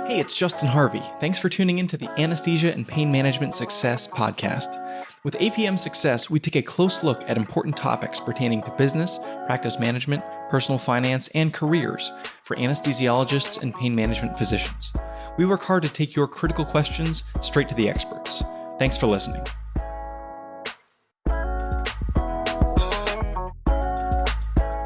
Hey, it's Justin Harvey. Thanks for tuning into the Anesthesia and Pain Management Success podcast. With APM Success, we take a close look at important topics pertaining to business, practice management, personal finance, and careers for anesthesiologists and pain management physicians. We work hard to take your critical questions straight to the experts. Thanks for listening.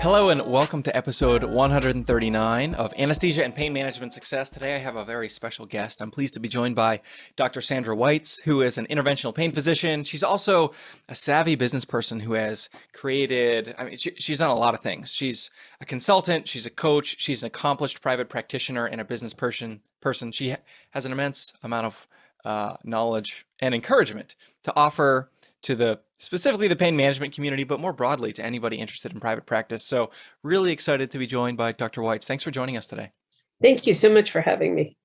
Hello and welcome to episode 139 of Anesthesia and Pain Management Success. Today I have a very special guest. I'm pleased to be joined by Dr. Sandra Weitz, who is an interventional pain physician. She's also a savvy business person who has created, she's done a lot of things. She's a consultant, she's a coach, she's an accomplished private practitioner and a business person. She has an immense amount of knowledge and encouragement to offer to specifically the pain management community, but more broadly to anybody interested in private practice. So really excited to be joined by Dr. Weitz. Thanks for joining us today. Thank you so much for having me.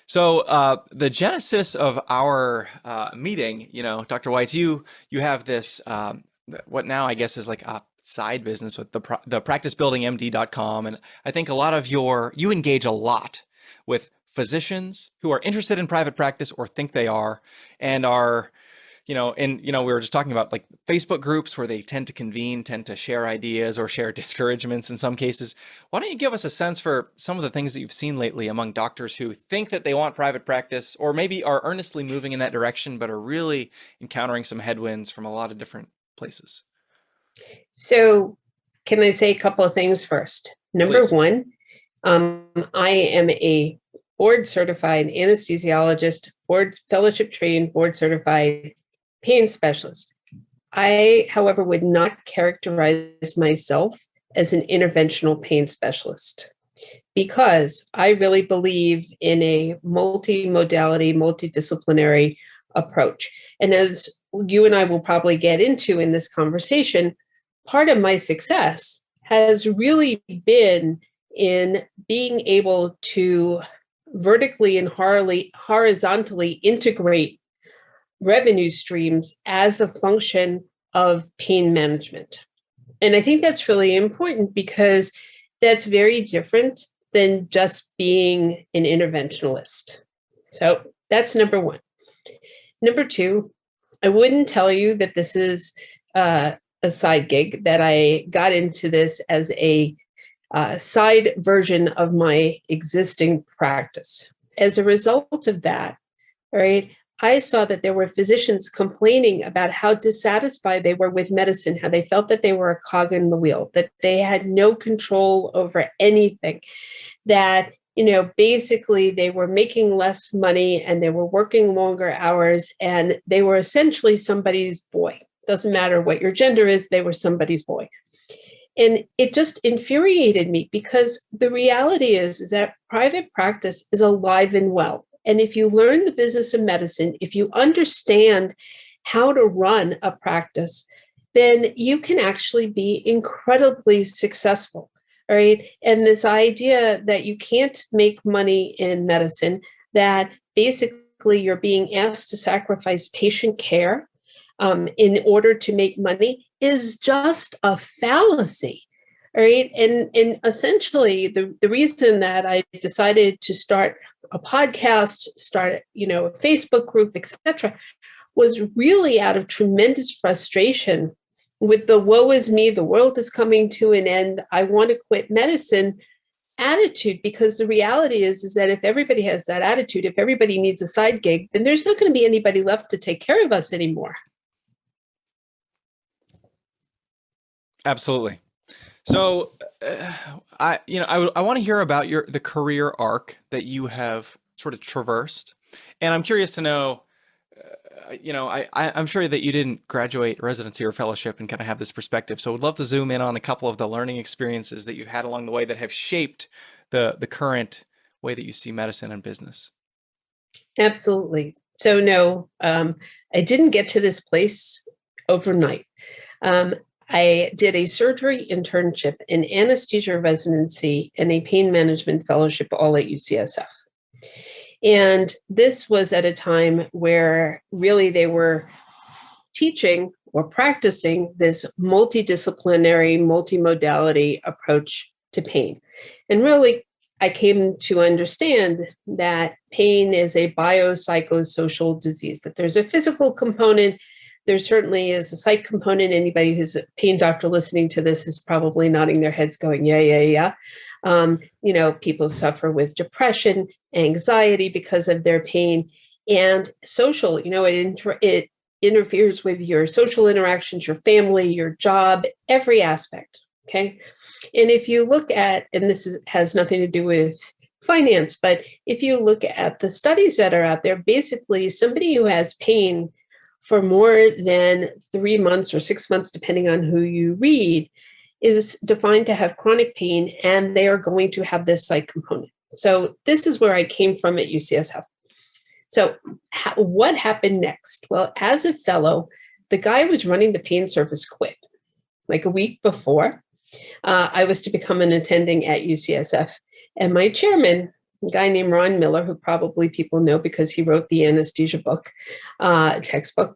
So the genesis of our meeting, Dr. Weitz, you have this, what now I guess is like a side business with the practicebuildingmd.com. And I think a lot of you engage a lot with physicians who are interested in private practice or think they are, and are we were just talking about like Facebook groups where they tend to share ideas or share discouragements in some cases. Why don't you give us a sense for some of the things that you've seen lately among doctors who think that they want private practice or maybe are earnestly moving in that direction, but are really encountering some headwinds from a lot of different places? So can I say a couple of things first? Number Please. One, I am a board certified anesthesiologist, fellowship trained, board certified pain specialist. I, however, would not characterize myself as an interventional pain specialist because I really believe in a multimodality, multidisciplinary approach. And as you and I will probably get into in this conversation, part of my success has really been in being able to vertically and horizontally integrate revenue streams as a function of pain management. And I think that's really important because that's very different than just being an interventionalist. So that's number one. Number two, I wouldn't tell you that this is a side gig, that I got into this as a side version of my existing practice. As a result of that, right, I saw that there were physicians complaining about how dissatisfied they were with medicine, how they felt that they were a cog in the wheel, that they had no control over anything, that, basically they were making less money and they were working longer hours and they were essentially somebody's boy. Doesn't matter what your gender is, they were somebody's boy. And it just infuriated me because the reality is that private practice is alive and well. And if you learn the business of medicine, if you understand how to run a practice, then you can actually be incredibly successful, right? And this idea that you can't make money in medicine, that basically you're being asked to sacrifice patient care in order to make money is just a fallacy. Right. And essentially the reason that I decided to start a podcast, start, a Facebook group, etc., was really out of tremendous frustration with the woe is me, the world is coming to an end, I want to quit medicine attitude, because the reality is that if everybody has that attitude, if everybody needs a side gig, then there's not going to be anybody left to take care of us anymore. Absolutely. So, I want to hear about the career arc that you have sort of traversed, and I'm curious to know, I'm sure that you didn't graduate residency or fellowship and kind of have this perspective. So, would love to zoom in on a couple of the learning experiences that you've had along the way that have shaped the current way that you see medicine and business. Absolutely. So, no, I didn't get to this place overnight. I did a surgery internship, an anesthesia residency, and a pain management fellowship, all at UCSF. And this was at a time where really they were teaching or practicing this multidisciplinary, multimodality approach to pain. And really, I came to understand that pain is a biopsychosocial disease, that there's a physical component. There certainly is a psych component. Anybody who's a pain doctor listening to this is probably nodding their heads going, yeah, yeah, yeah. People suffer with depression, anxiety because of their pain, and social, it interferes with your social interactions, your family, your job, every aspect. Okay. And if you look at, and has nothing to do with finance, but if you look at the studies that are out there, basically somebody who has pain for more than 3 months or 6 months, depending on who you read, is defined to have chronic pain, and they are going to have this psych component. So this is where I came from at UCSF. So what happened next? Well, as a fellow, the guy who was running the pain service quit like a week before. I was to become an attending at UCSF. And my chairman, a guy named Ron Miller, who probably people know because he wrote the Anesthesia book, textbook,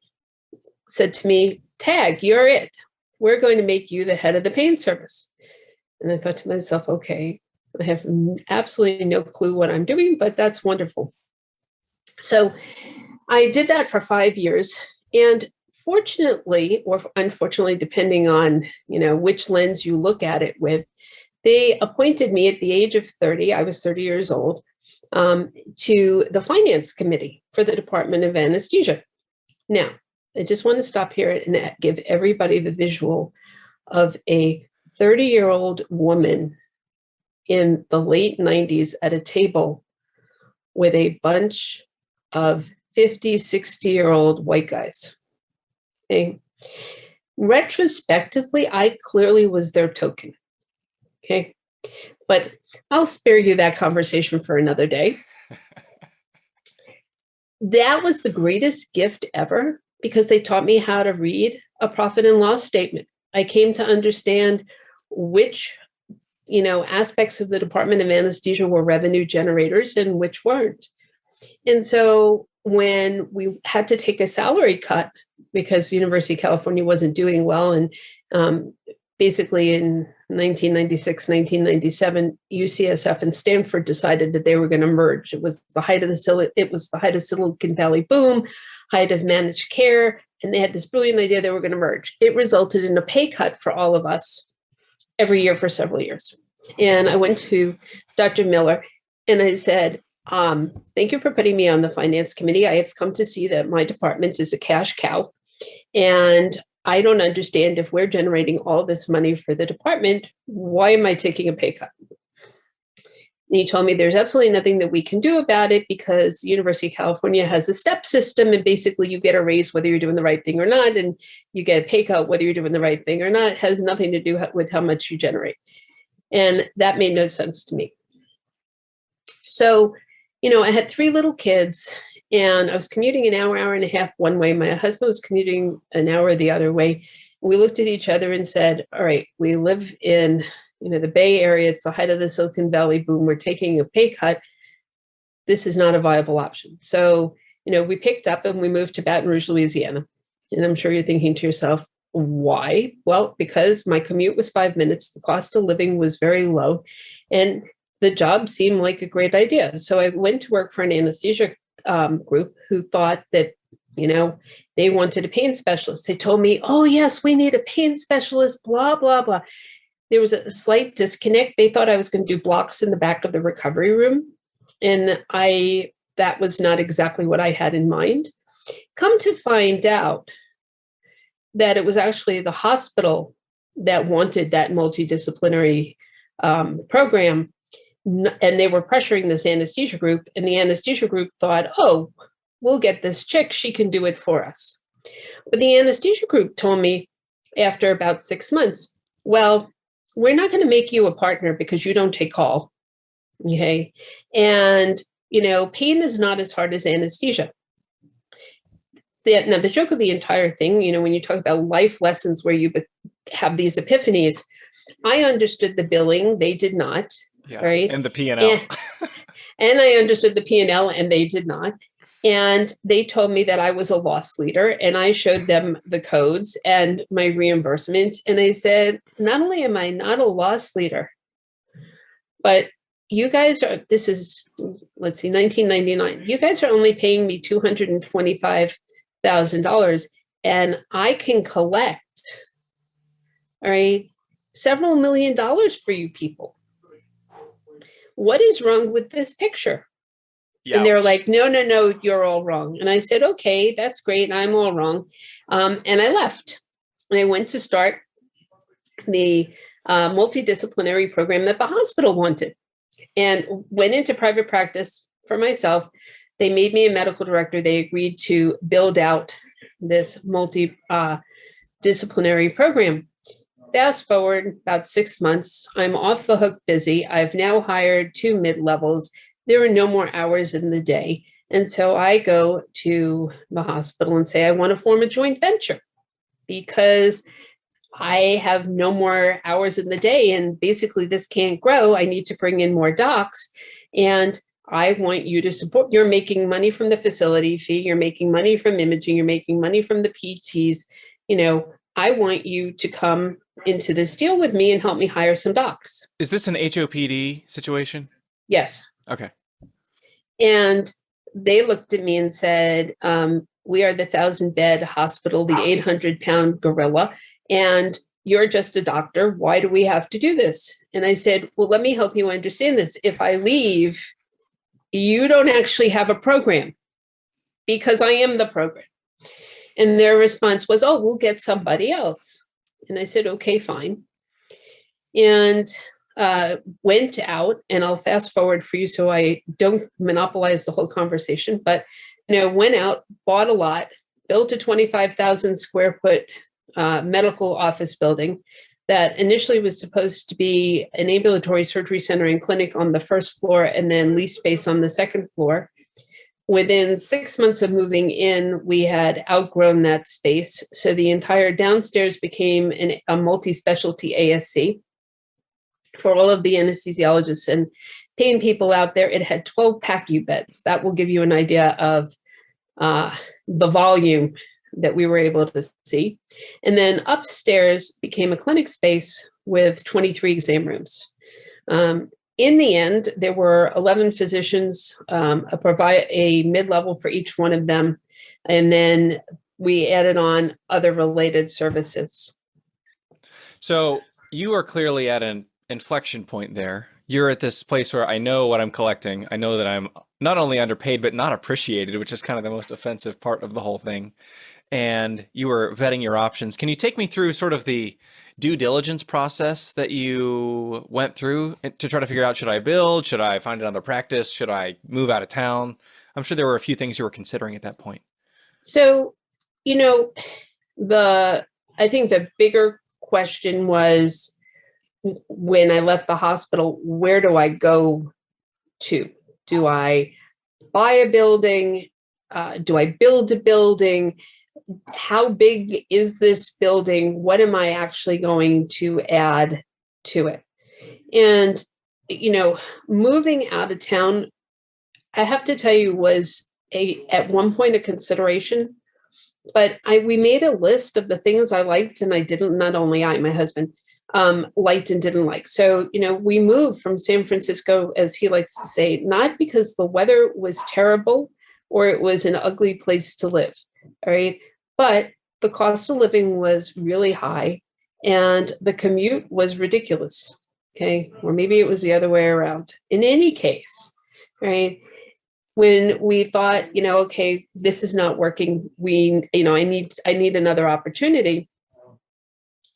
said to me, Tag, you're it. We're going to make you the head of the pain service. And I thought to myself, okay, I have absolutely no clue what I'm doing, but that's wonderful. So I did that for 5 years. And fortunately, or unfortunately, depending on, which lens you look at it with, they appointed me at the age of 30, I was 30 years old, to the finance committee for the Department of Anesthesia. Now, I just want to stop here and give everybody the visual of a 30-year-old woman in the late 90s at a table with a bunch of 50, 60-year-old white guys. Okay. Retrospectively, I clearly was their token. Okay. But I'll spare you that conversation for another day. That was the greatest gift ever because they taught me how to read a profit and loss statement. I came to understand which, aspects of the Department of Anesthesia were revenue generators and which weren't. And so when we had to take a salary cut because the University of California wasn't doing well, and basically in 1996, 1997, UCSF and Stanford decided that they were going to merge. It was the height of Silicon Valley boom, height of managed care, and they had this brilliant idea they were going to merge. It resulted in a pay cut for all of us every year for several years. And I went to Dr. Miller and I said, thank you for putting me on the finance committee. I have come to see that my department is a cash cow. And I don't understand, if we're generating all this money for the department, why am I taking a pay cut? And he told me there's absolutely nothing that we can do about it because the University of California has a step system, and basically you get a raise whether you're doing the right thing or not, and you get a pay cut whether you're doing the right thing or not. It has nothing to do with how much you generate. And that made no sense to me. So, I had 3 little kids, and I was commuting an hour and a half one way. My husband was commuting an hour the other way. We looked at each other and said, all right, we live in, the Bay Area. It's the height of the Silicon Valley boom. We're taking a pay cut. This is not a viable option. So, we picked up and we moved to Baton Rouge, Louisiana. And I'm sure you're thinking to yourself, why? Well, because my commute was 5 minutes. The cost of living was very low. And the job seemed like a great idea. So I went to work for an anesthesia group who thought that, they wanted a pain specialist. They told me, oh, yes, we need a pain specialist, blah, blah, blah. There was a slight disconnect. They thought I was going to do blocks in the back of the recovery room. And that was not exactly what I had in mind. Come to find out that it was actually the hospital that wanted that multidisciplinary program. And they were pressuring this anesthesia group, and the anesthesia group thought, oh, we'll get this chick. She can do it for us. But the anesthesia group told me after about 6 months, well, we're not going to make you a partner because you don't take call. Okay. And, pain is not as hard as anesthesia. Now, the joke of the entire thing, when you talk about life lessons where you have these epiphanies, I understood the billing. They did not. Yeah, right. And the P&L. And I understood the P&L, and they did not. And they told me that I was a loss leader, and I showed them the codes and my reimbursement. And I said, not only am I not a loss leader, but you guys are, this is, let's see, 1999. You guys are only paying me $225,000 and I can collect, all right, several $1,000,000 for you people. What is wrong with this picture? Yeah. And they're like, no, no, no, you're all wrong. And I said, okay, that's great. I'm all wrong. And I left. And I went to start the multidisciplinary program that the hospital wanted and went into private practice for myself. They made me a medical director. They agreed to build out this multidisciplinary program. Fast forward about 6 months, I'm off the hook busy. I've now hired 2 mid-levels. There are no more hours in the day. And so I go to the hospital and say, I want to form a joint venture because I have no more hours in the day. And basically this can't grow. I need to bring in more docs. And I want you to support. You're making money from the facility fee. You're making money from imaging. You're making money from the PTs. I want you to come into this deal with me and help me hire some docs. Is this an HOPD situation? Yes. Okay. And they looked at me and said, we are the 1,000-bed hospital, the 800-pound gorilla, and you're just a doctor. Why do we have to do this? And I said, well, let me help you understand this. If I leave, you don't actually have a program because I am the program. And their response was, oh, we'll get somebody else. And I said, okay, fine. And went out, and I'll fast forward for you so I don't monopolize the whole conversation, but went out, bought a lot, built a 25,000 square foot medical office building that initially was supposed to be an ambulatory surgery center and clinic on the first floor and then lease space on the second floor. Within 6 months of moving in, we had outgrown that space. So the entire downstairs became a multi-specialty ASC. For all of the anesthesiologists and pain people out there, it had 12 PACU beds. That will give you an idea of the volume that we were able to see. And then upstairs became a clinic space with 23 exam rooms. In the end, there were 11 physicians, a mid-level for each one of them. And then we added on other related services. So you are clearly at an inflection point there. You're at this place where I know what I'm collecting. I know that I'm not only underpaid, but not appreciated, which is kind of the most offensive part of the whole thing. And you were vetting your options. Can you take me through sort of the due diligence process that you went through to try to figure out, should I build? Should I find another practice? Should I move out of town? I'm sure there were a few things you were considering at that point. So, I think the bigger question was, when I left the hospital, where do I go to? Do I buy a building? Do I build a building? How big is this building? What am I actually going to add to it? And, moving out of town, I have to tell you, was at one point a consideration, but we made a list of the things I liked and I didn't, not only my husband, liked and didn't like. So, we moved from San Francisco, as he likes to say, not because the weather was terrible or it was an ugly place to live, all right? But the cost of living was really high and the commute was ridiculous, okay? Or maybe it was the other way around. In any case, right? When we thought, okay, this is not working, I need another opportunity.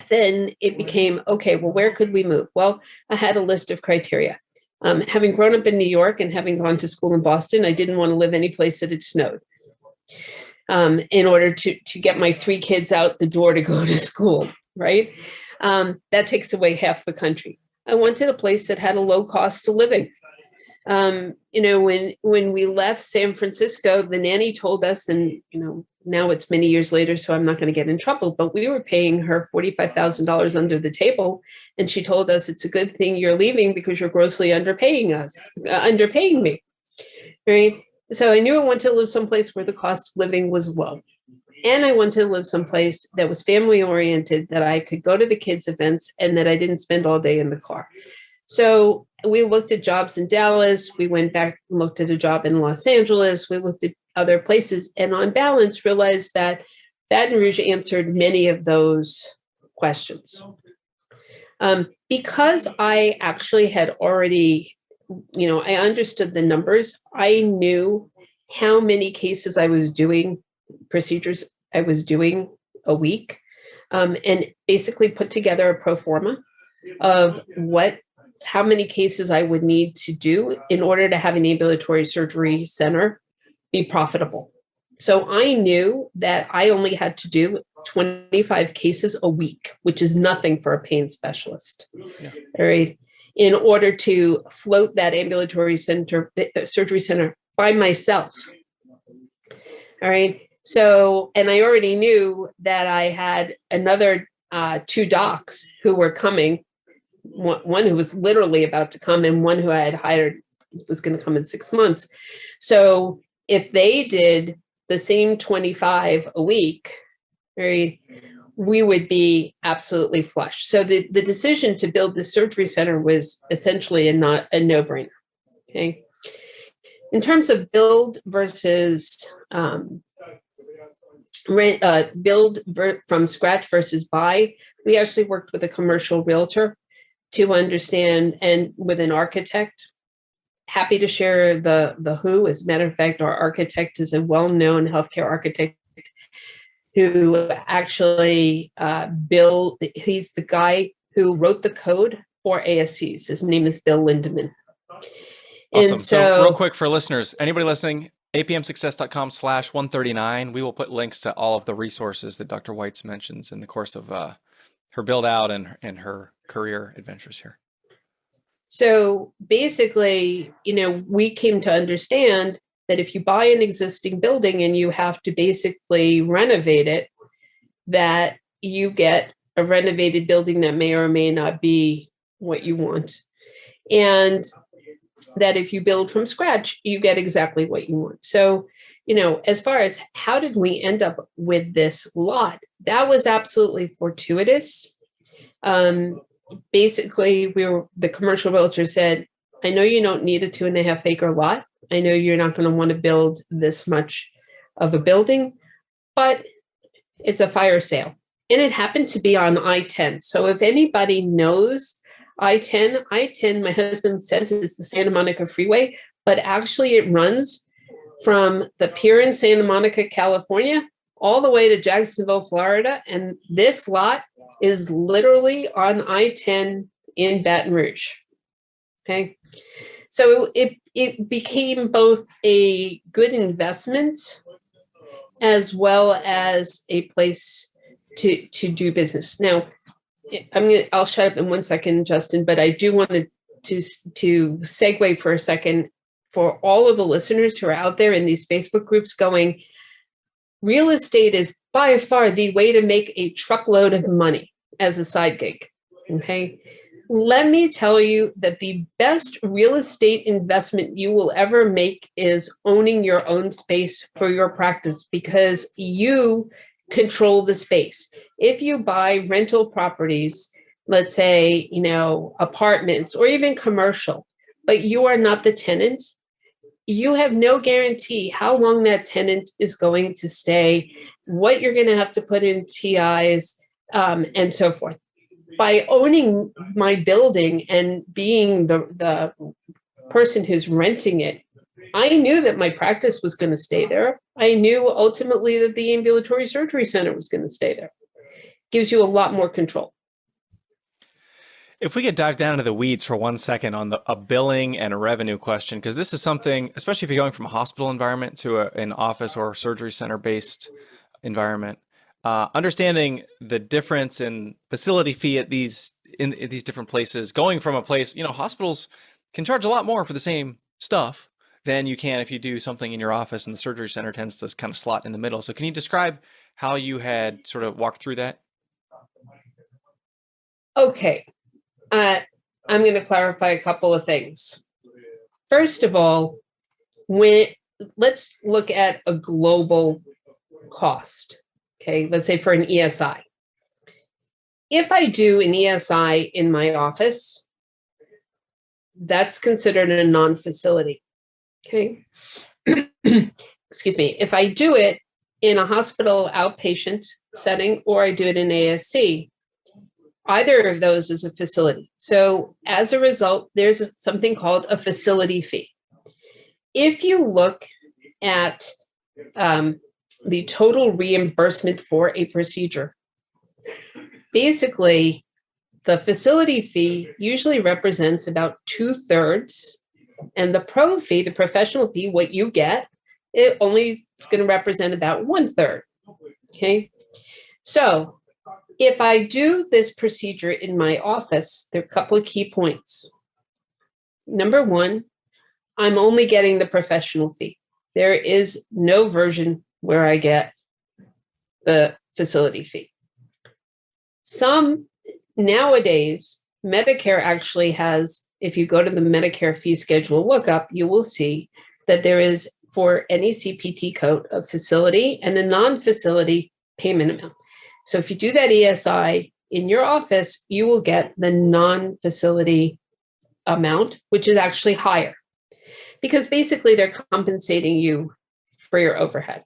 Then it became, okay, well, where could we move? Well, I had a list of criteria. Having grown up in New York and having gone to school in Boston, I didn't want to live any place that had snowed in order to get my 3 kids out the door to go to school, right? That takes away half the country. I wanted a place that had a low cost of living. When we left San Francisco, the nanny told us, and, now it's many years later, so I'm not going to get in trouble, but we were paying her $45,000 under the table. And she told us, it's a good thing you're leaving because you're grossly underpaying me. Right. So I knew I wanted to live someplace where the cost of living was low. And I wanted to live someplace that was family oriented, that I could go to the kids' events and that I didn't spend all day in the car. So we looked at jobs in Dallas. We went back and looked at a job in Los Angeles. We looked at other places, and on balance, realized that Baton Rouge answered many of those questions. Because I actually had already, I understood the numbers. I knew how many cases I was doing, procedures I was doing a week, and basically put together a pro forma of how many cases I would need to do in order to have an ambulatory surgery center be profitable. So I knew that I only had to do 25 cases a week, which is nothing for a pain specialist. Yeah. All right. In order to float that ambulatory surgery center by myself. All right. So, and I already knew that I had another 2 docs who were coming, one who was literally about to come and one who I had hired was going to come in 6 months. So if they did the same 25 a week, right, we would be absolutely flush. So the decision to build the surgery center was essentially a no-brainer. Okay. In terms of build versus build from scratch versus buy, we actually worked with a commercial realtor to understand, and with an architect. Happy to share the who. As a matter of fact, our architect is a well-known healthcare architect who actually he's the guy who wrote the code for ASCs. His name is Bill Lindemann. Awesome. So real quick for listeners, anybody listening, apmsuccess.com/139. We will put links to all of the resources that Dr. Weitz mentions in the course of her build out and her career adventures here. So basically, we came to understand that if you buy an existing building and you have to basically renovate it, that you get a renovated building that may or may not be what you want. And that if you build from scratch, you get exactly what you want. So, as far as how did we end up with this lot, that was absolutely fortuitous. Basically, the commercial realtor said, I know you don't need a 2.5 acre lot. I know you're not going to want to build this much of a building, but it's a fire sale. And it happened to be on I-10. So if anybody knows I-10, my husband says, is the Santa Monica Freeway, but actually it runs from the pier in Santa Monica, California, all the way to Jacksonville, Florida. And this lot is literally on I-10 in Baton Rouge. Okay. So it became both a good investment as well as a place to do business. Now, I'll shut up in 1 second, Justin, but I do want to segue for a second for all of the listeners who are out there in these Facebook groups going, real estate is by far the way to make a truckload of money as a side gig. Okay. Let me tell you that the best real estate investment you will ever make is owning your own space for your practice, because you control the space. If you buy rental properties, let's say, apartments or even commercial, but you are not the tenant, you have no guarantee how long that tenant is going to stay, what you're going to have to put in TIs, and so forth. By owning my building and being the person who's renting it, I knew that my practice was going to stay there. I knew ultimately that the ambulatory surgery center was going to stay there. Gives you a lot more control. If we could dive down into the weeds for 1 second on a billing and a revenue question, because this is something, especially if you're going from a hospital environment to an office or surgery center based environment, understanding the difference in facility fee at these different places, going from a place, hospitals can charge a lot more for the same stuff than you can if you do something in your office, and the surgery center tends to kind of slot in the middle. So can you describe how you had sort of walked through that? Okay. I'm going to clarify a couple of things. First of all, let's look at a global cost. Okay, let's say for an ESI. If I do an ESI in my office, that's considered a non-facility. Okay. Excuse me. If I do it in a hospital outpatient setting, or I do it in ASC, either of those is a facility. So as a result, there's something called a facility fee. If you look at the total reimbursement for a procedure, basically the facility fee usually represents about 2/3, and the pro fee, the professional fee, what you get, it only is going to represent about 1/3. Okay. So if I do this procedure in my office, there are a couple of key points. Number one, I'm only getting the professional fee. There is no version where I get the facility fee. Nowadays, Medicare actually has, if you go to the Medicare fee schedule lookup, you will see that there is, for any CPT code, a facility and a non-facility payment amount. So if you do that ESI in your office, you will get the non-facility amount, which is actually higher, because basically they're compensating you for your overhead.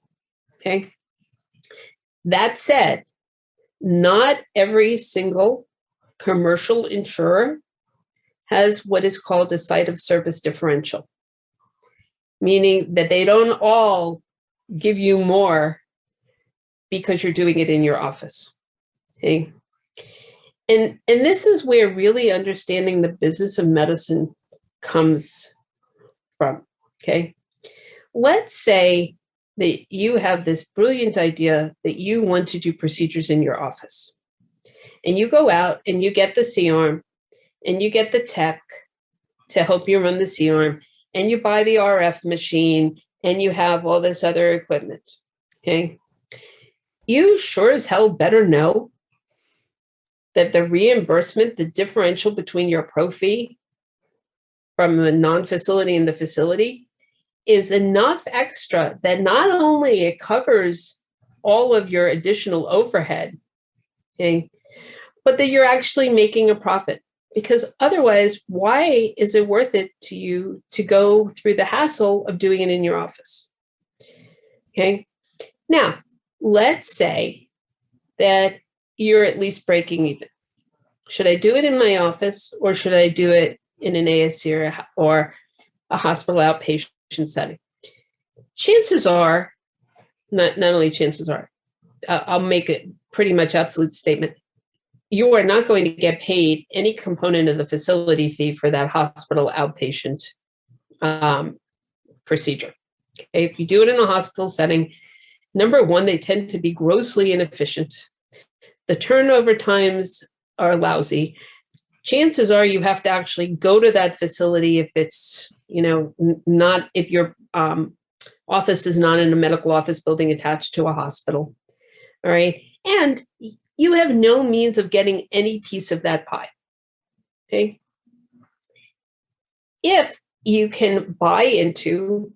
Okay. That said, not every single commercial insurer has what is called a site of service differential, meaning that they don't all give you more because you're doing it in your office. Okay. And this is where really understanding the business of medicine comes from. Okay. Let's say that you have this brilliant idea that you want to do procedures in your office. And you go out and you get the C-arm and you get the tech to help you run the C-arm, and you buy the RF machine and you have all this other equipment. Okay. You sure as hell better know that the reimbursement, the differential between your pro fee from the non-facility and the facility, is enough extra that not only it covers all of your additional overhead, okay, but that you're actually making a profit. Because otherwise, why is it worth it to you to go through the hassle of doing it in your office? Okay. Now, let's say that you're at least breaking even. Should I do it in my office, or should I do it in an ASRA or a hospital outpatient setting? Chances are, not only chances are, I'll make a pretty much absolute statement. You are not going to get paid any component of the facility fee for that hospital outpatient procedure. Okay? If you do it in a hospital setting, number one, they tend to be grossly inefficient. The turnover times are lousy. Chances are you have to actually go to that facility if it's, not, if your office is not in a medical office building attached to a hospital. All right. And you have no means of getting any piece of that pie. Okay. If you can buy into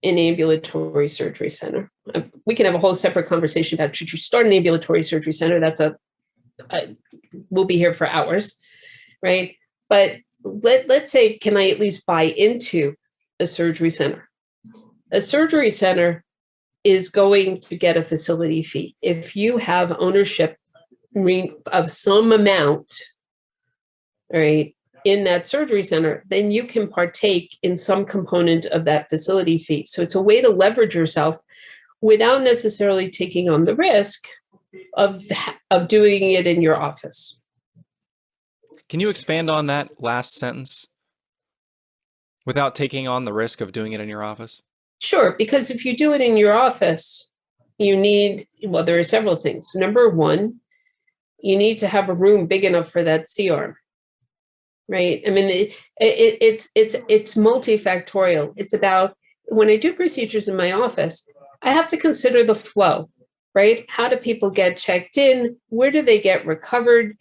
an ambulatory surgery center, we can have a whole separate conversation about, should you start an ambulatory surgery center? That's we'll be here for hours, right? But let's say, can I at least buy into a surgery center? A surgery center is going to get a facility fee. If you have ownership of some amount, right, in that surgery center, then you can partake in some component of that facility fee. So it's a way to leverage yourself without necessarily taking on the risk of doing it in your office. Can you expand on that last sentence? Without taking on the risk of doing it in your office? Sure, because if you do it in your office, you need, well, there are several things. Number one, you need to have a room big enough for that C-arm, right? I mean, it's multifactorial. It's about, when I do procedures in my office, I have to consider the flow, right? How do people get checked in? Where do they get recovered?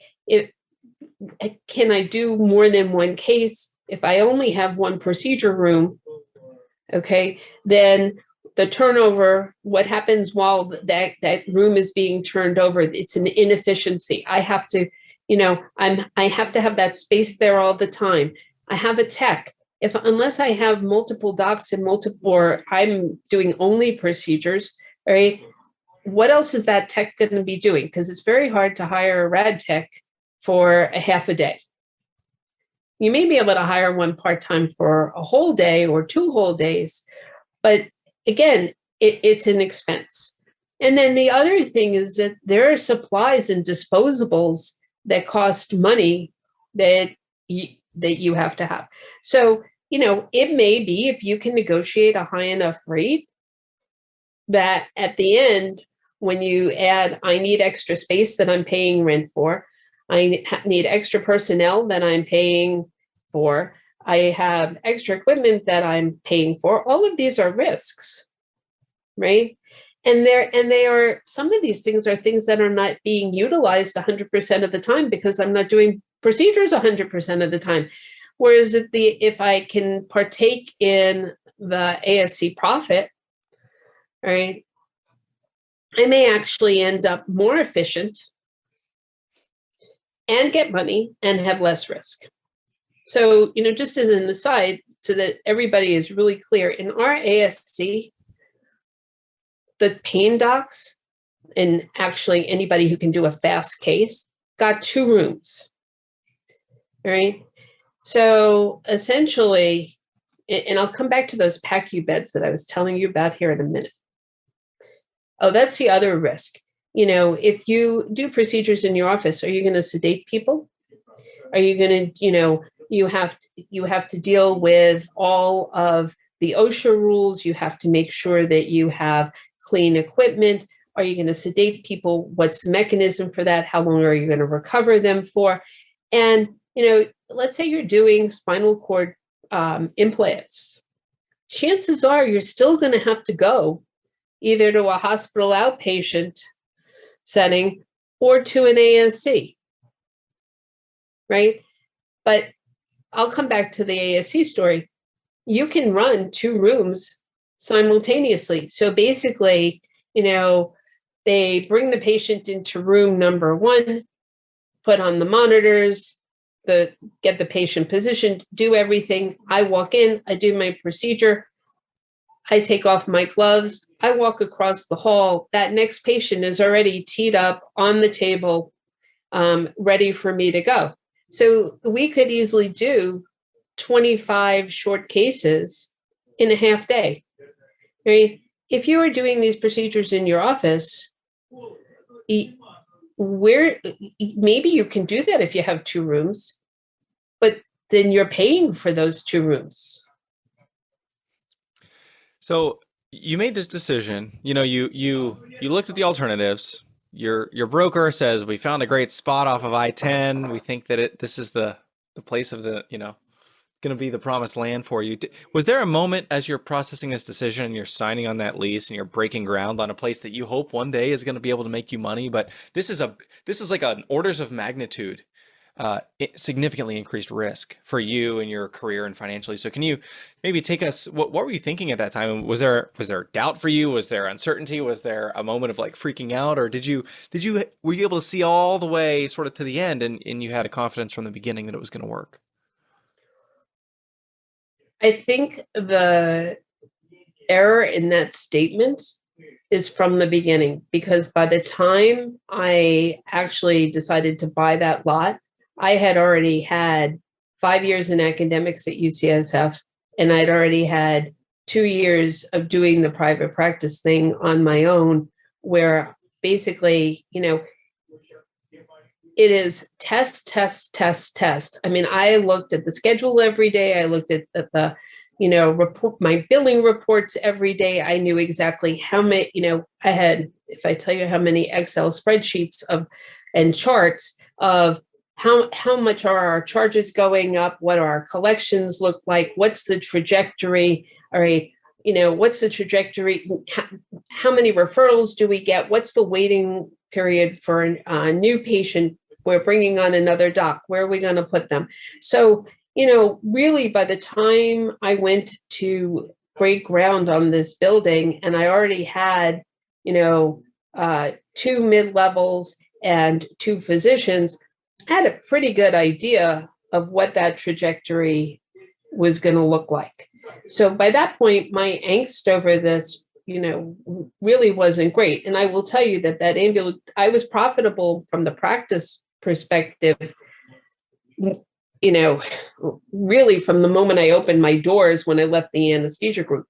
Can I do more than one case? If I only have one procedure room, okay, then the turnover, what happens while that room is being turned over, it's an inefficiency. I have to, I have to have that space there all the time. I have a tech. Unless I have multiple docs and or I'm doing only procedures, right? What else is that tech going to be doing? Because it's very hard to hire a rad tech for a half a day. You may be able to hire one part-time for a whole day or 2 whole days, but again, it's an expense. And then the other thing is that there are supplies and disposables that cost money that you have to have. So, it may be, if you can negotiate a high enough rate, that at the end, when you add, I need extra space that I'm paying rent for, I need extra personnel that I'm paying for, I have extra equipment that I'm paying for, all of these are risks, right? And they are, some of these things are things that are not being utilized 100% of the time because I'm not doing procedures 100% of the time. Whereas if I can partake in the ASC profit, right, I may actually end up more efficient and get money and have less risk. So, just as an aside, so that everybody is really clear, in our ASC, the pain docs, and actually anybody who can do a fast case, got 2 rooms, right? So essentially, and I'll come back to those PACU beds that I was telling you about here in a minute. Oh, that's the other risk. If you do procedures in your office, are you going to sedate people? Are you going to, you have to deal with all of the OSHA rules. You have to make sure that you have clean equipment. Are you going to sedate people? What's the mechanism for that? How long are you going to recover them for? And, let's say you're doing spinal cord implants. Chances are you're still going to have to go either to a hospital outpatient setting or to an ASC, right? But I'll come back to the ASC story. You can run 2 rooms simultaneously. So basically, they bring the patient into room number 1, put on the monitors, get the patient positioned, do everything. I walk in, I do my procedure, I take off my gloves, I walk across the hall. That next patient is already teed up on the table, ready for me to go. So we could easily do 25 short cases in a half day. Right? If you are doing these procedures in your office, maybe you can do that if you have 2 rooms, but then you're paying for those 2 rooms. So you made this decision. You looked at the alternatives. Your broker says, we found a great spot off of I-10. We think that this is the place of the going to be the promised land for you. Was there a moment as you're processing this decision and you're signing on that lease and you're breaking ground on a place that you hope one day is going to be able to make you money, but this is like an orders of magnitude significantly increased risk for you and your career and financially. So can you maybe take us, what were you thinking at that time? Was there doubt for you? Was there uncertainty? Was there a moment of like freaking out, or were you able to see all the way sort of to the end and you had a confidence from the beginning that it was going to work? I think the error in that statement is from the beginning, because by the time I actually decided to buy that lot, I had already had 5 years in academics at UCSF, and I'd already had 2 years of doing the private practice thing on my own, where basically, it is test. I mean, I looked at the schedule every day. I looked at the, my billing reports every day. I knew exactly how many, I had, if I tell you how many Excel spreadsheets and charts of how much are our charges going up, what our collections look like, what's the trajectory, all right, what's the trajectory, how many referrals do we get, what's the waiting period for a new patient, we're bringing on another doc, where are we going to put them? So, really by the time I went to break ground on this building, and I already had, 2 mid-levels and 2 physicians, I had a pretty good idea of what that trajectory was going to look like. So by that point, my angst over this, really wasn't great. And I will tell you that I was profitable from the practice perspective, really from the moment I opened my doors when I left the anesthesia group.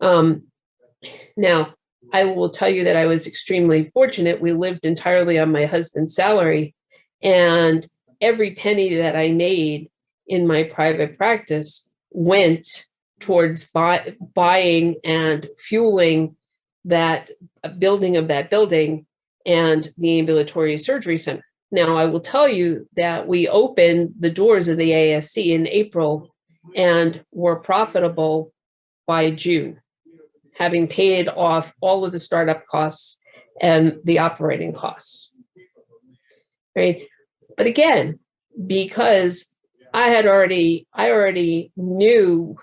Now, I will tell you that I was extremely fortunate. We lived entirely on my husband's salary, and every penny that I made in my private practice went towards buying and fueling that building of that building and the ambulatory surgery center. Now, I will tell you that we opened the doors of the ASC in April and were profitable by June, having paid off all of the startup costs and the operating costs. Right? But again, because I already knew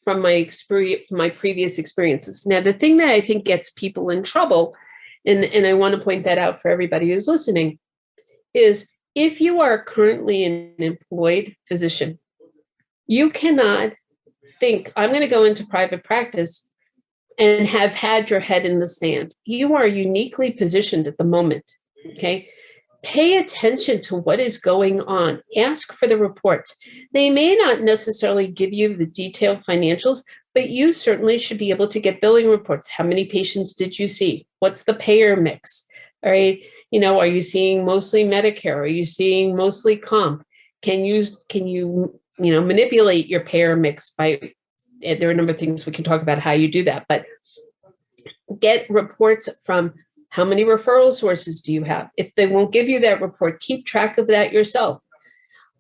from my experience, my previous experiences. Now, the thing that I think gets people in trouble, and I want to point that out for everybody who's listening, is if you are currently an employed physician, you cannot think, I'm going to go into private practice and have had your head in the sand. You are uniquely positioned at the moment, okay? Pay attention to what is going on. Ask for the reports. They may not necessarily give you the detailed financials, but you certainly should be able to get billing reports. How many patients did you see? What's the payer mix? All right. Are you seeing mostly Medicare? Are you seeing mostly comp? Can you manipulate your payer mix by, there are a number of things we can talk about how you do that, but get reports from how many referral sources do you have? If they won't give you that report, keep track of that yourself.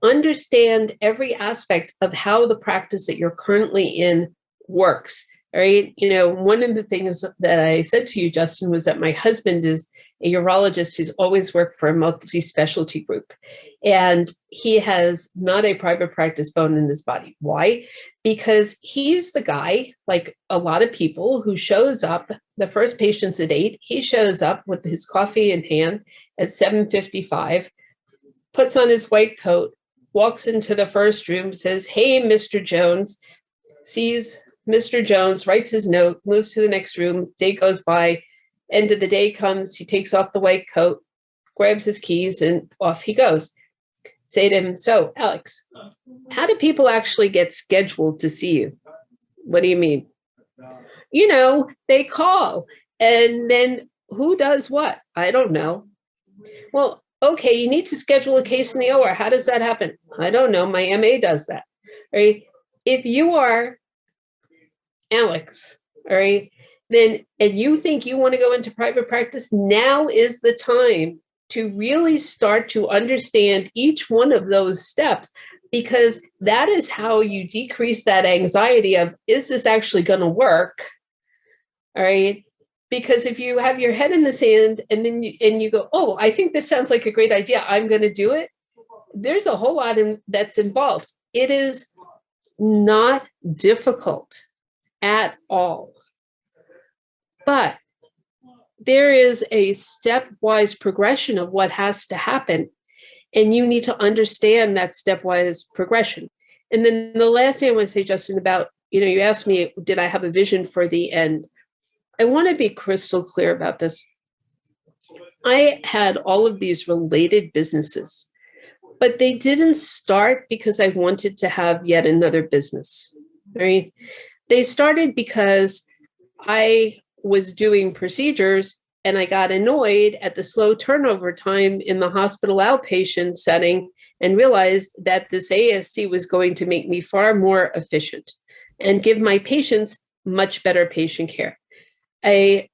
Understand every aspect of how the practice that you're currently in works. All right. One of the things that I said to you, Justin, was that my husband is a urologist who's always worked for a multi-specialty group. And he has not a private practice bone in his body. Why? Because he's the guy, like a lot of people, who shows up, the first patient's at 8, he shows up with his coffee in hand at 7:55, puts on his white coat, walks into the first room, says, "Hey, Mr. Jones," sees Mr. Jones, writes his note, moves to the next room, day goes by, end of the day comes, he takes off the white coat, grabs his keys, and off he goes. Say to him, "So, Alex, how do people actually get scheduled to see you?" "What do you mean?" They call. And then who does what? "I don't know." "Well, okay, you need to schedule a case in the OR. How does that happen?" "I don't know. My MA does that." Right? If you are Alex, all right, then, and you think you want to go into private practice, now is the time to really start to understand each one of those steps, because that is how you decrease that anxiety of, is this actually going to work? All right. Because if you have your head in the sand and then you go, "Oh, I think this sounds like a great idea, I'm going to do it," there's a whole lot that's involved. It is not difficult at all. But there is a stepwise progression of what has to happen, and you need to understand that stepwise progression. And then the last thing I want to say, Justin, about, you asked me, did I have a vision for the end? I want to be crystal clear about this. I had all of these related businesses, but they didn't start because I wanted to have yet another business, right? They started because I was doing procedures and I got annoyed at the slow turnover time in the hospital outpatient setting and realized that this ASC was going to make me far more efficient and give my patients much better patient care. I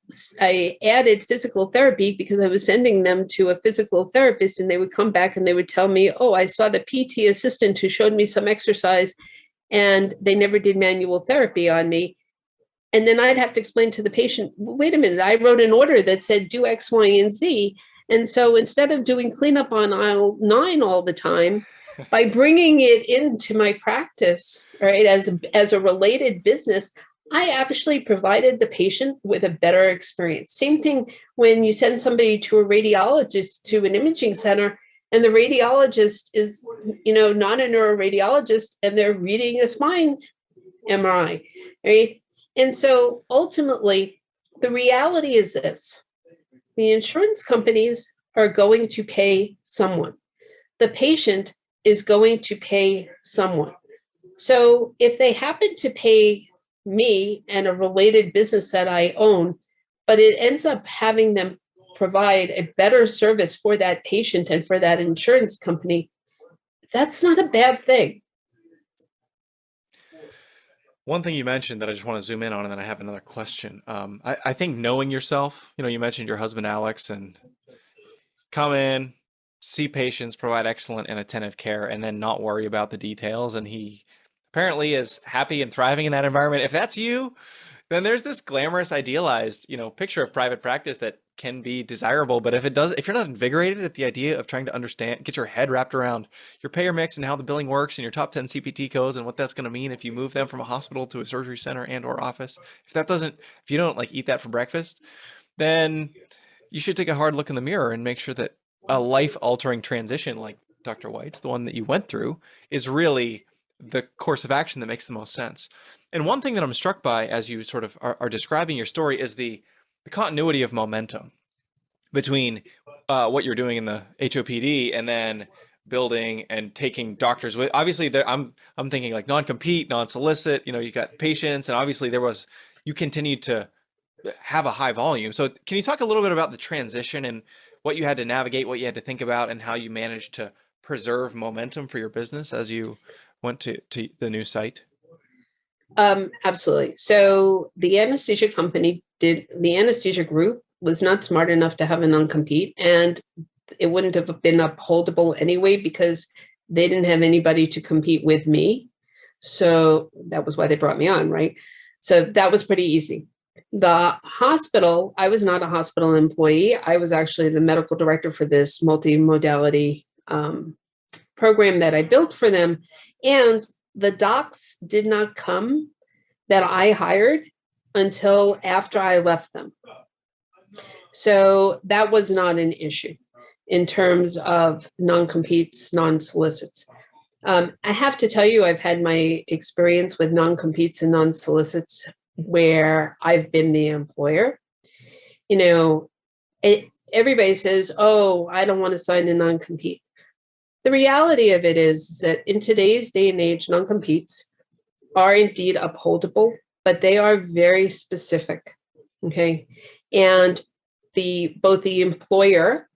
added physical therapy because I was sending them to a physical therapist, and they would come back and they would tell me, "Oh, I saw the PT assistant who showed me some exercise and they never did manual therapy on me." And then I'd have to explain to the patient, "Wait a minute, I wrote an order that said do X, Y, and Z. And so instead of doing cleanup on aisle 9 all the time, by bringing it into my practice, right, as a related business, I actually provided the patient with a better experience." Same thing when you send somebody to a radiologist, to an imaging center, And the radiologist is, not a neuroradiologist, and they're reading a spine MRI, right? And so ultimately, the reality is this: the insurance companies are going to pay someone. The patient is going to pay someone. So if they happen to pay me and a related business that I own, but it ends up having them provide a better service for that patient and for that insurance company, that's not a bad thing. One thing you mentioned that I just want to zoom in on, and then I have another question. I think knowing yourself, you mentioned your husband, Alex, and come in, see patients, provide excellent and attentive care, and then not worry about the details. And he apparently is happy and thriving in that environment. If that's you, then there's this glamorous, idealized, picture of private practice that can be desirable. But if you're not invigorated at the idea of trying to understand, get your head wrapped around your payer mix and how the billing works and your top 10 CPT codes and what that's going to mean if you move them from a hospital to a surgery center and or office, if you don't like eat that for breakfast, then you should take a hard look in the mirror and make sure that a life-altering transition like Dr. Weitz, the one that you went through, is really the course of action that makes the most sense. And one thing that I'm struck by as you sort of are describing your story is the continuity of momentum between what you're doing in the HOPD and then building and taking doctors with. Obviously, I'm thinking like non-compete, non-solicit. You got patients, and obviously you continued to have a high volume. So can you talk a little bit about the transition and what you had to navigate, what you had to think about, and how you managed to preserve momentum for your business as you went to the new site? Absolutely. So the anesthesia group was not smart enough to have a non-compete, and it wouldn't have been upholdable anyway because they didn't have anybody to compete with me. So that was why they brought me on, right? So that was pretty easy. The hospital, I was not a hospital employee. I was actually the medical director for this multimodality program that I built for them. And the docs did not come that I hired until after I left them. So that was not an issue in terms of non-competes, non-solicits. I have to tell you, I've had my experience with non-competes and non-solicits where I've been the employer. Everybody says, oh, I don't want to sign a non-compete. The reality of it is that in today's day and age, non-competes are indeed upholdable, but they are very specific, okay? And both the employer,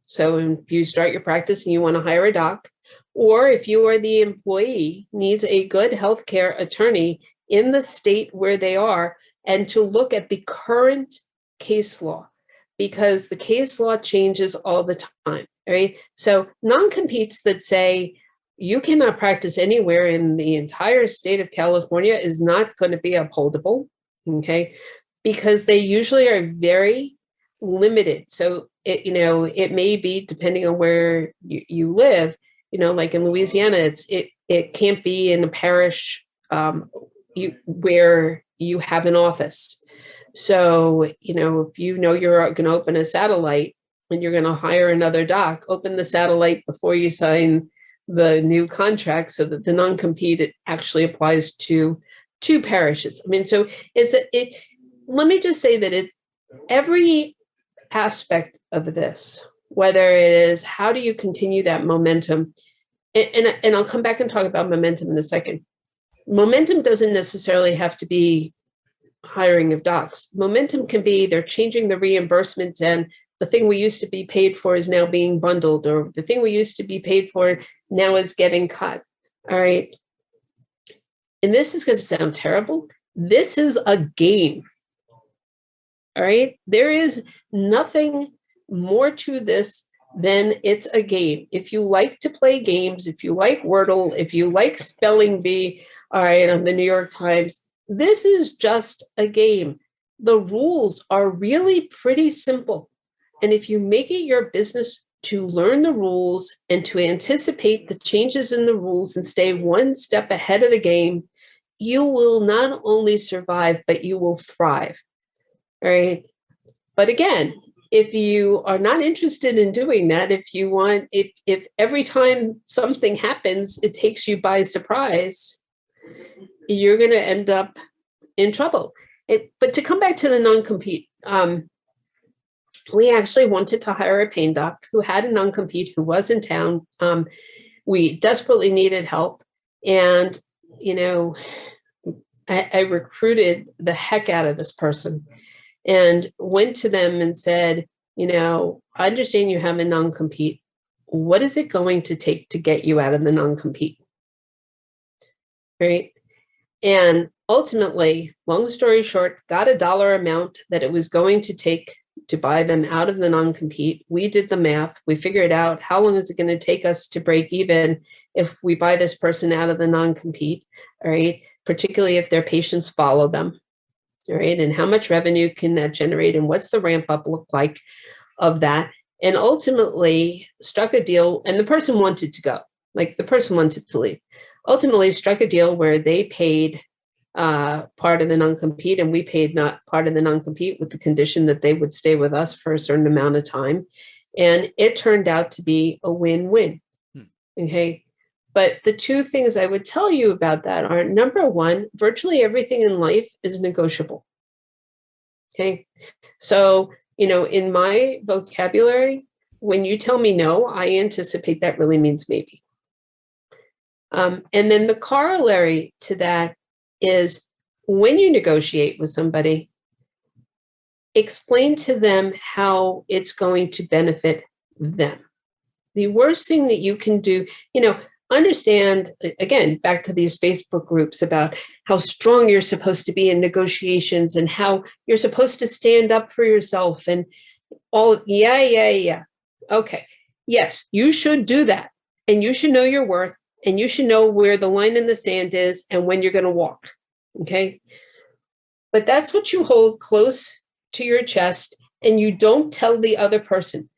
so if you start your practice and you want to hire a doc, or if you are the employee, needs a good healthcare attorney in the state where they are, and to look at the current case law, because the case law changes all the time, right? So non-competes that say you cannot practice anywhere in the entire state of California is not going to be upholdable, okay? Because they usually are very limited. So it may be, depending on where you live, like in Louisiana, it can't be in a parish where you have an office. So, if you're going to open a satellite and you're going to hire another doc, open the satellite before you sign the new contract so that the non-compete, it actually applies to two parishes. I mean, so let me just say that every aspect of this, whether it is how do you continue that momentum, and I'll come back and talk about momentum in a second. Momentum doesn't necessarily have to be hiring of docs. Momentum can be they're changing the reimbursement, and the thing we used to be paid for is now being bundled, or the thing we used to be paid for now is getting cut. All right. And this is going to sound terrible. This is a game. All right. There is nothing more to this than it's a game. If you like to play games, if you like Wordle, if you like spelling bee, all right, on the New York Times, this is just a game. The rules are really pretty simple. And if you make it your business to learn the rules and to anticipate the changes in the rules and stay one step ahead of the game, you will not only survive, but you will thrive. All right. But again, if you are not interested in doing that, if every time something happens, it takes you by surprise, you're going to end up in trouble. But to come back to the non-compete, we actually wanted to hire a pain doc who had a non-compete, who was in town. We desperately needed help. And, I recruited the heck out of this person and went to them and said, I understand you have a non-compete. What is it going to take to get you out of the non-compete? Right. And ultimately, long story short, got a dollar amount that it was going to take to buy them out of the non-compete. We did the math. We figured out how long is it going to take us to break even if we buy this person out of the non-compete, all right? Particularly if their patients follow them, all right? And how much revenue can that generate? And what's the ramp up look like of that? And ultimately struck a deal, and the person wanted to go, like the person wanted to leave. Ultimately struck a deal where they paid part of the non-compete, and we paid not part of the non-compete with the condition that they would stay with us for a certain amount of time. And it turned out to be a win-win. Okay. But the two things I would tell you about that are, number one, virtually everything in life is negotiable. Okay. So, in my vocabulary, when you tell me no, I anticipate that really means maybe. And then the corollary to that is, when you negotiate with somebody, explain to them how it's going to benefit them. The worst thing that you can do, understand, again, back to these Facebook groups about how strong you're supposed to be in negotiations and how you're supposed to stand up for yourself and all. Yeah. Okay. Yes, you should do that. And you should know your worth. And you should know where the line in the sand is and when you're going to walk. Okay. But that's what you hold close to your chest, and you don't tell the other person.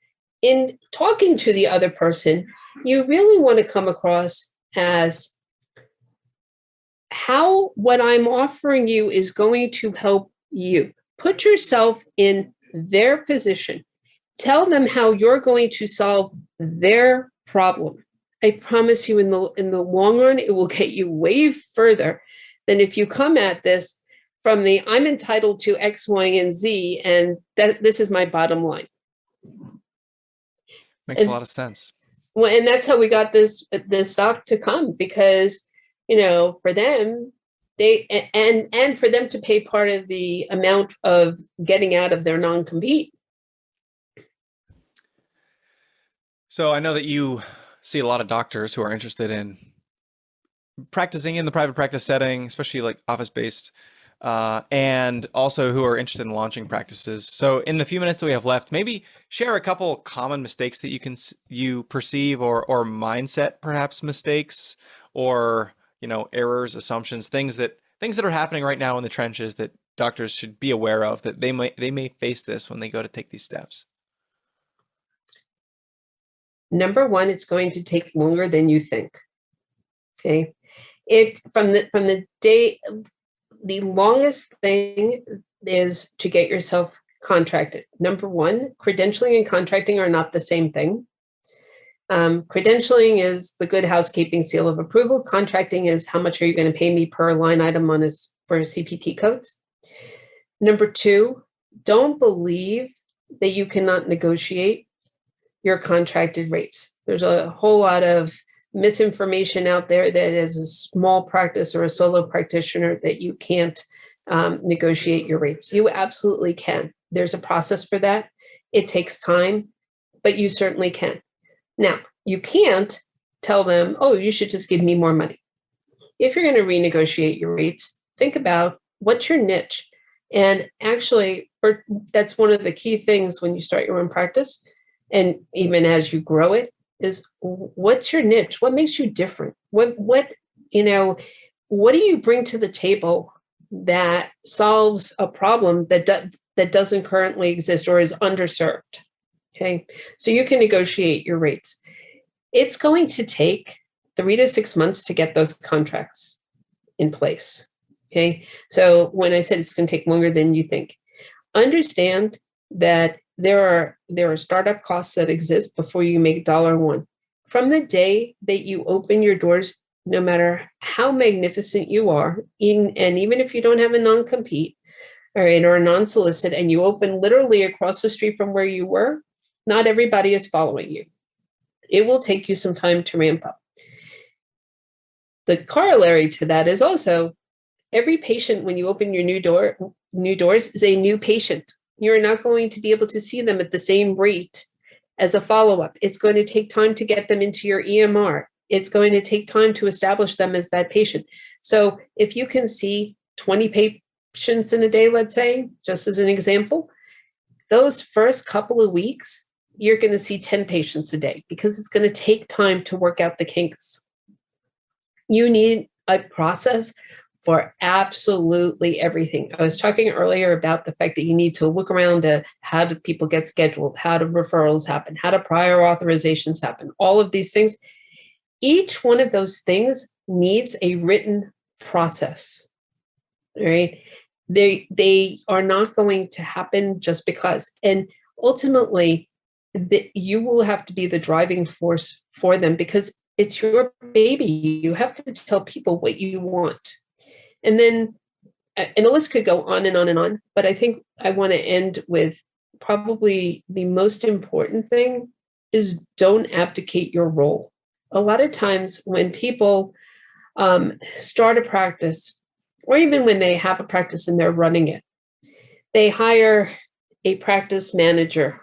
In talking to the other person, you really want to come across as how what I'm offering you is going to help you. Put yourself in their position. Tell them how you're going to solve their problem. I promise you, in the long run, it will get you way further than if you come at this from the I'm entitled to X, Y, and Z, and that this is my bottom line. Makes a lot of sense. Well, and that's how we got this doc to come, because for them, and for them to pay part of the amount of getting out of their non-compete. So I know that you see a lot of doctors who are interested in practicing in the private practice setting, especially like office-based, and also who are interested in launching practices. So in the few minutes that we have left, maybe share a couple common mistakes that you perceive, or mindset, perhaps mistakes, or errors, assumptions, things that are happening right now in the trenches that doctors should be aware of, that they may face this when they go to take these steps. Number one, it's going to take longer than you think. Okay. From the day, the longest thing is to get yourself contracted. Number one, credentialing and contracting are not the same thing. Credentialing is the good housekeeping seal of approval. Contracting is how much are you going to pay me per line item for CPT codes. Number two, don't believe that you cannot negotiate your contracted rates. There's a whole lot of misinformation out there that as a small practice or a solo practitioner that you can't negotiate your rates. You absolutely can. There's a process for that. It takes time, but you certainly can. Now, you can't tell them, oh, you should just give me more money. If you're going to renegotiate your rates, think about what's your niche. And actually, that's one of the key things when you start your own practice, and even as you grow it, is what's your niche? What makes you different? What do you bring to the table that solves a problem that doesn't currently exist or is underserved? Okay, so you can negotiate your rates. It's going to take 3 to 6 months to get those contracts in place. Okay, so when I said it's going to take longer than you think, understand that there are startup costs that exist before you make $1. From the day that you open your doors, no matter how magnificent you are, and even if you don't have a non-compete, all right, or a non-solicit, and you open literally across the street from where you were, not everybody is following you. It will take you some time to ramp up. The corollary to that is also every patient, when you open your new doors, is a new patient. You're not going to be able to see them at the same rate as a follow-up. It's going to take time to get them into your EMR. It's going to take time to establish them as that patient. So if you can see 20 patients in a day, let's say, just as an example, those first couple of weeks, you're going to see 10 patients a day because it's going to take time to work out the kinks. You need a process for absolutely everything. I was talking earlier about the fact that you need to look around to how do people get scheduled, how do referrals happen, how do prior authorizations happen, all of these things. Each one of those things needs a written process, right? They are not going to happen just because. And ultimately, you will have to be the driving force for them because it's your baby. You have to tell people what you want. And then, and the list could go on and on and on, but I think I want to end with probably the most important thing is don't abdicate your role. A lot of times when people start a practice, or even when they have a practice and they're running it, they hire a practice manager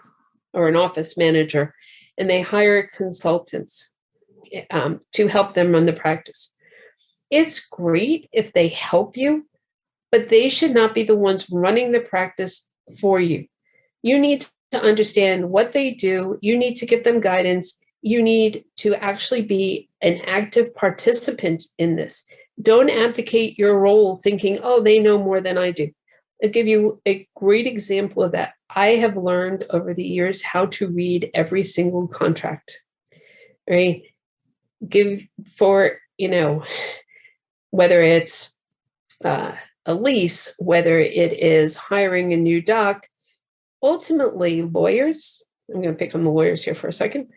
or an office manager, and they hire consultants to help them run the practice. It's great if they help you, but they should not be the ones running the practice for you. You need to understand what they do. You need to give them guidance. You need to actually be an active participant in this. Don't abdicate your role thinking, oh, they know more than I do. I'll give you a great example of that. I have learned over the years how to read every single contract, right? Whether it's a lease, whether it is hiring a new doc, ultimately lawyers, I'm going to pick on the lawyers here for a second.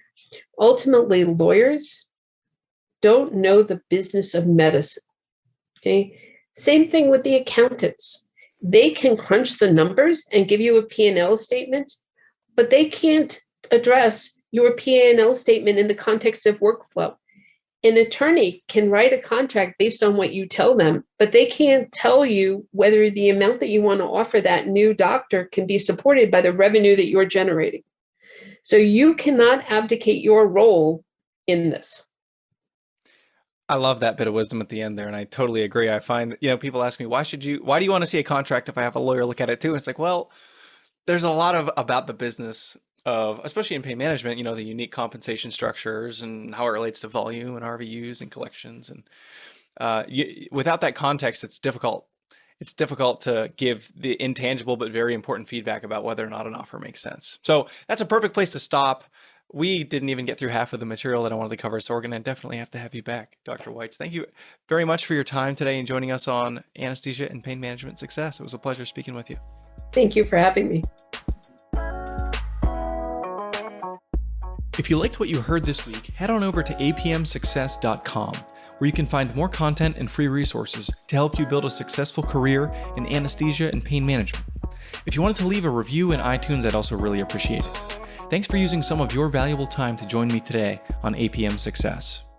Ultimately, lawyers don't know the business of medicine. Okay. Same thing with the accountants. They can crunch the numbers and give you a P&L statement, but they can't address your P&L statement in the context of workflow. An attorney can write a contract based on what you tell them, but they can't tell you whether the amount that you want to offer that new doctor can be supported by the revenue that you're generating. So you cannot abdicate your role in this. I love that bit of wisdom at the end there, and I totally agree. I find, people ask me, why do you want to see a contract if I have a lawyer look at it too? And it's like, well, there's a lot about the business of, especially in pain management, the unique compensation structures and how it relates to volume and RVUs and collections. And without that context, it's difficult. It's difficult to give the intangible but very important feedback about whether or not an offer makes sense. So that's a perfect place to stop. We didn't even get through half of the material that I wanted to cover, so we're going to definitely have to have you back, Dr. Weitz. Thank you very much for your time today and joining us on Anesthesia and Pain Management Success. It was a pleasure speaking with you. Thank you for having me. If you liked what you heard this week, head on over to apmsuccess.com, where you can find more content and free resources to help you build a successful career in anesthesia and pain management. If you wanted to leave a review in iTunes, I'd also really appreciate it. Thanks for using some of your valuable time to join me today on APM Success.